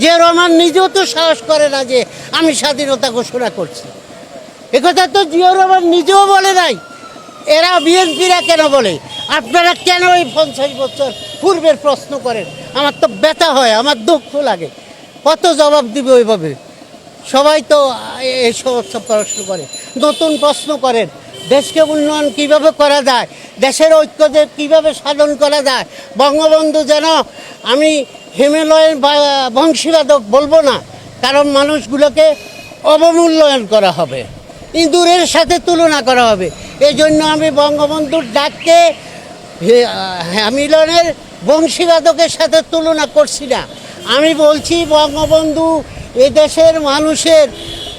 জিয়াউর রহমান নিজেও তো সাহস করে না যে আমি স্বাধীনতা ঘোষণা করছি। একথা তো জিয়াউর রহমান নিজেও বলে নাই। এরা বিএনপিরা কেন বলে? আপনারা কেন এই 50 বছর পূর্বের প্রশ্ন করেন? আমার তো ব্যথা হয়, আমার দুঃখ লাগে। কত জবাব দিবে ওইভাবে? সবাই তো এই সমস্ত প্রশ্ন করে, নতুন প্রশ্ন করেন। দেশকে উন্নয়ন কীভাবে করা যায়, দেশের ঐক্যদের কীভাবে সাধন করা যায়। বঙ্গবন্ধু যেন, আমি হিমালয়ের বংশীবাদক বলবো না, কারণ মানুষগুলোকে অবমূল্যায়ন করা হবে, ইঁদুরের সাথে তুলনা করা হবে। এই জন্য আমি বঙ্গবন্ধুর ডাককে হিমালয়ের বংশীবাদকের সাথে তুলনা করছি না। আমি বলছি বঙ্গবন্ধু এদেশের মানুষের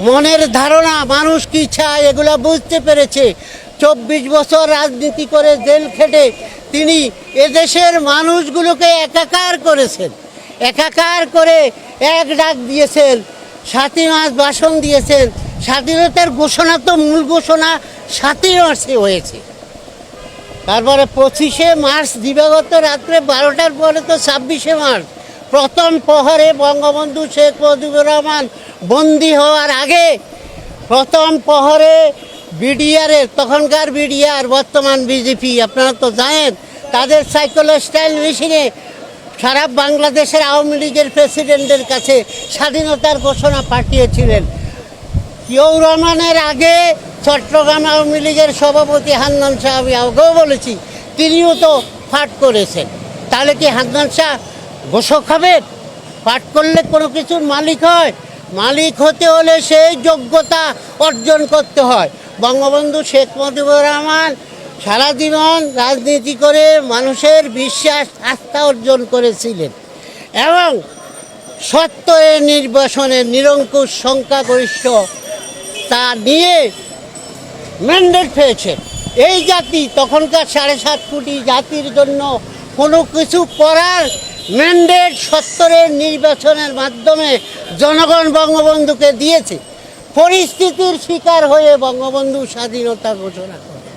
মনের ধারণা, মানুষ কী চায় এগুলো বুঝতে পেরেছে। 24 বছর রাজনীতি করে জেল খেটে তিনি এদেশের মানুষগুলোকে একাকার করেছেন। একাকার করে এক ডাক দিয়েছেন, 7ই মার্চ ভাষণ দিয়েছেন। স্বাধীনতার ঘোষণা তো মূল ঘোষণা 7ই মার্চে হয়েছে। তারপরে 25শে মার্চ দিবাগত রাত্রে 12টার পরে তো 26শে মার্চ প্রথম প্রহরে বঙ্গবন্ধু শেখ মুজিবুর রহমান বন্দী হওয়ার আগে প্রথম প্রহরে বিডিআরের, তখনকার বিডিআর বর্তমান বিজেপি, আপনারা তো জানেন, তাদের সাইকোস্টাইল মেশিনে সারা বাংলাদেশের আওয়ামী লীগের প্রেসিডেন্টের কাছে স্বাধীনতার ঘোষণা পাঠিয়েছিলেন। জিয়াউর রহমানের আগে চট্টগ্রাম আওয়ামী লীগের সভাপতি হান্নান শাহ, আমি আগেও বলেছি, তিনিও তো পাঠ করেছেন। তাহলে কি হান্নান শাহ ঘোষক হবেন? পাঠ করলে কোনো কিছুর মালিক হয়? মালিক হতে হলে সেই যোগ্যতা অর্জন করতে হয়। বঙ্গবন্ধু শেখ মুজিবুর রহমান সারা জীবন রাজনীতি করে মানুষের বিশ্বাস, আস্থা অর্জন করেছিলেন এবং সত্তরের নির্বাচনের নিরঙ্কুশ সংখ্যাগরিষ্ঠ তা নিয়ে ম্যান্ডেট পেয়েছে। এই জাতি, তখনকার 7.5 কোটি জাতির জন্য কোনো কিছু করার ম্যান্ডেট 70-এর নির্বাচনের মাধ্যমে জনগণ বঙ্গবন্ধুকে দিয়েছে। পরিস্থিতির শিকার হয়ে বঙ্গবন্ধু স্বাধীনতা ঘোষণা করে।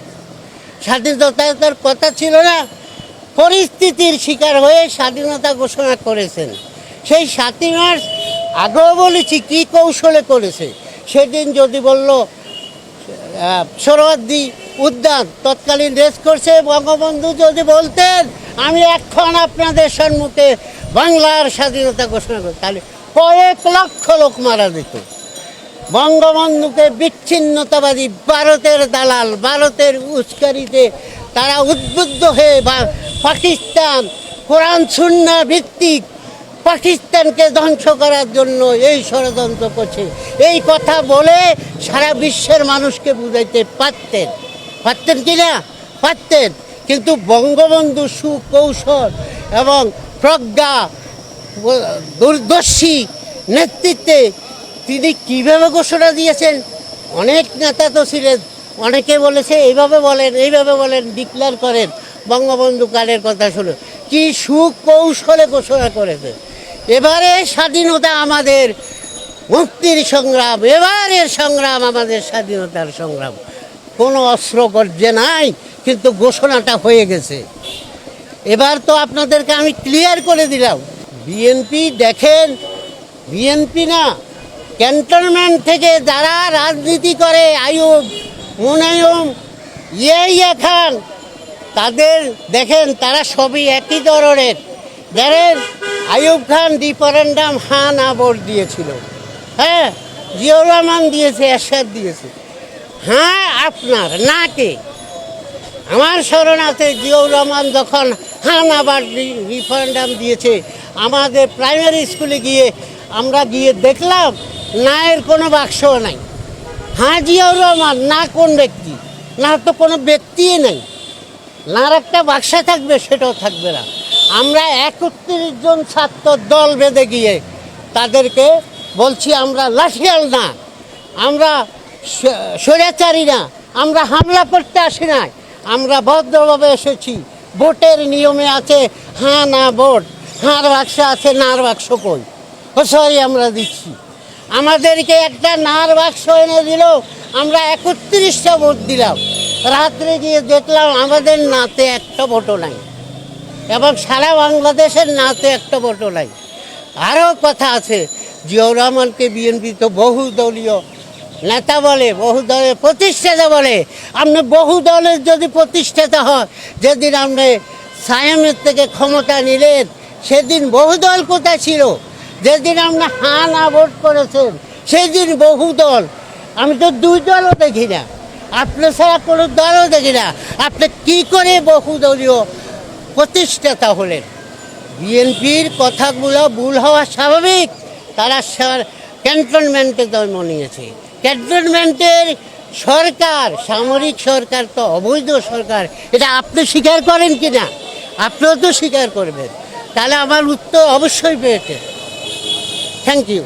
স্বাধীনতার কথা ছিল না, পরিস্থিতির শিকার হয়ে স্বাধীনতা ঘোষণা করেছেন। সেই 7ই মার্চ আগেও বলেছি কী কৌশলে করেছে। সেদিন যদি বলল সোহরাওয়ার্দী উদ্যান তৎকালীন রেস করছে, বঙ্গবন্ধু যদি বলতেন আমি এখন আপনাদের সম্মুখে বাংলার স্বাধীনতা ঘোষণা করি, তাহলে কয়েক লক্ষ লোক মারা যেত। বঙ্গবন্ধুকে বিচ্ছিন্নতাবাদী, ভারতের দালাল, ভারতের উস্কানিতে তারা উদ্বুদ্ধ হয়ে পাকিস্তান, কোরআন সুন্নাহ ভিত্তিক পাকিস্তানকে ধ্বংস করার জন্য এই ষড়যন্ত্র করছে। এই কথা বলে সারা বিশ্বের মানুষকে বুঝাইতে পারতেন কি না? পারতেন। কিন্তু বঙ্গবন্ধু সুকৌশল এবং প্রজ্ঞা, দূরদর্শী নেতৃত্বে তিনি কীভাবে ঘোষণা দিয়েছেন। অনেক নেতা তো ছিলেন, অনেকে বলেছে এইভাবে বলেন, এইভাবে বলেন, ডিক্লেয়ার করেন। বঙ্গবন্ধু কালের কথা শুনে কি সুকৌশলে ঘোষণা করেছে। এবারে স্বাধীনতা আমাদের মুক্তির সংগ্রাম, এবারের সংগ্রাম আমাদের স্বাধীনতার সংগ্রাম। কোনো অস্ত্র গর্জে নাই, কিন্তু ঘোষণাটা হয়ে গেছে। এবার তো আপনাদেরকে আমি ক্লিয়ার করে দিলাম। বিএনপি দেখেন, বিএনপি না, ক্যান্টনমেন্ট থেকে যারা রাজনীতি করে, আইয়ুব, মুনায়ম, ইয়া খান, তাদের দেখেন তারা সবই একই ধরনের। দেখেন আইয়ুব খান রিফারেন্ডাম হা না ভোট দিয়েছিল, হ্যাঁ, জিয়াউর রহমান দিয়েছে, এরশাদ দিয়েছে। হ্যাঁ আপনার না কে? আমার স্মরণ আছে জিয়াউর রহমান যখন হ্যাঁ না বার রিফারেন্ডাম দিয়েছে, আমাদের প্রাইমারি স্কুলে গিয়ে আমরা গিয়ে দেখলাম না এর কোনো বাক্সও নাই। হ্যাঁ জিয়াউর রহমান, না কোন ব্যক্তি, না তো কোনো ব্যক্তিই নাই, নার একটা বাক্সা থাকবে সেটাও থাকবে না। আমরা 31 জন ছাত্র দল বেঁধে গিয়ে তাদেরকে বলছি আমরা লাঠিয়াল না, আমরা স্বৈরাচারী না, আমরা হামলা করতে আসি না, আমরা ভদ্রভাবে এসেছি। ভোটের নিয়মে আছে হ্যাঁ না ভোট, হাঁর বাক্স আছে, নার বাক্স কই? ও সরি, আমরা দিচ্ছি। আমাদেরকে একটা নার বাক্স এনে দিল, আমরা 31টা ভোট দিলাম। রাত্রে গিয়ে দেখলাম আমাদের নাতে একটা ভোটও নাই, এবং সারা বাংলাদেশের নাতে একটা ভোটও নাই। আরও কথা আছে, জিয়াউর রহমানকে বিএনপি তো বহুদলীয় নেতা বলে, বহু দলের প্রতিষ্ঠাতা বলে। আপনি বহু দলের যদি প্রতিষ্ঠাতা হয়, যেদিন আপনি সায়েমের থেকে ক্ষমতা নিলেন সেদিন বহুদল কোথায় ছিল? যেদিন আপনি হা না ভোট করেছেন সেদিন বহুদল। আমি তো দুই দলও দেখি না, আপনি ছাড়া কোনো দলও দেখি না। আপনি কী করে বহুদলীয় প্রতিষ্ঠাতা হলেন? বিএনপির কথাগুলো ভুল হওয়া স্বাভাবিক। তারা ক্যান্টনমেন্টে জন্ম নিয়েছে। ক্যান্টনমেন্টের সরকার, সামরিক সরকার তো অবৈধ সরকার। এটা আপনি স্বীকার করেন কি না? আপনিও তো স্বীকার করবেন। তাহলে আমার উত্তর অবশ্যই পেয়েছে। Thank you.